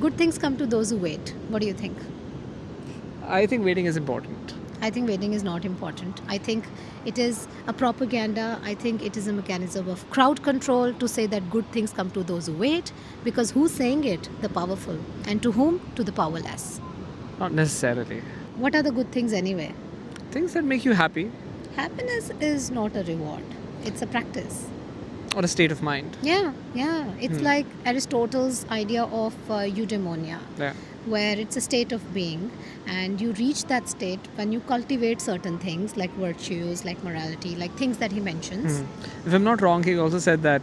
Good things come to those who wait. What do you think? I think waiting is important. I think waiting is not important. I think it is a propaganda. I think it is a mechanism of crowd control to say that good things come to those who wait, because who's saying it? The powerful. And to whom? To the powerless. Not necessarily. What are the good things anyway? Things that make you happy Happiness is not a reward, it's a practice. or a state of mind. Yeah. It's like Aristotle's idea of eudaimonia, Yeah. where it's a state of being, and you reach that state when you cultivate certain things like virtues, like morality, like things that he mentions. If I'm not wrong, he also said that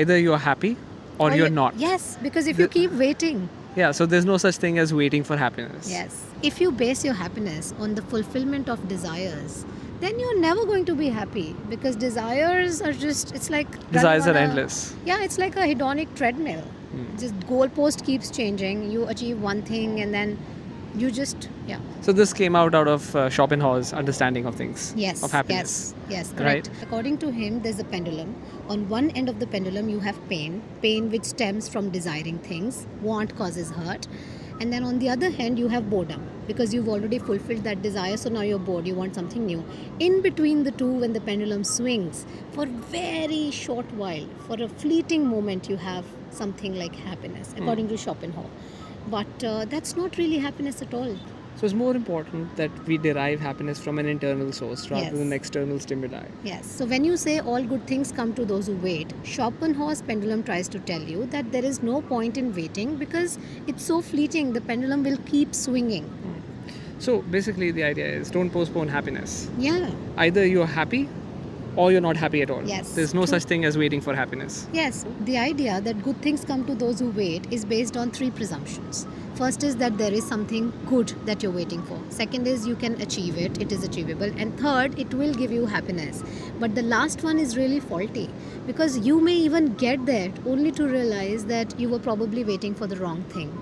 either you're happy or you're not. Yes, because if you keep waiting, Yeah, so there's no such thing as waiting for happiness. yes, if you base your happiness on the fulfillment of desires, then you're never going to be happy, because desires are just, it's like Desires running are on endless. Yeah, it's like a hedonic treadmill. Just goalpost keeps changing. You achieve one thing and then you just, yeah. So this came out of Schopenhauer's understanding of things, Yes, of happiness. yes, correct. Right. According to him, there's a pendulum. On one end of the pendulum, you have pain which stems from desiring things. Want causes hurt. And then on the other hand, you have boredom, because you've already fulfilled that desire, so now you're bored, you want something new. In between the two, when the pendulum swings, for a very short while, for a fleeting moment, you have something like happiness, according to Schopenhauer. But that's not really happiness at all. So it's more important that we derive happiness from an internal source rather Yes. than external stimuli. Yes. So when you say all good things come to those who wait, Schopenhauer's pendulum tries to tell you that there is no point in waiting, because it's so fleeting. The pendulum will keep swinging. So basically the idea is don't postpone happiness. Yeah. Either you're happy or you're not happy at all. Yes, There's no true. such thing as waiting for happiness. Yes. The idea that good things come to those who wait is based on three presumptions. First is that there is something good that you're waiting for. Second is you can achieve it, it is achievable. And third, it will give you happiness. But the last one is really faulty, because you may even get there only to realize that you were probably waiting for the wrong thing.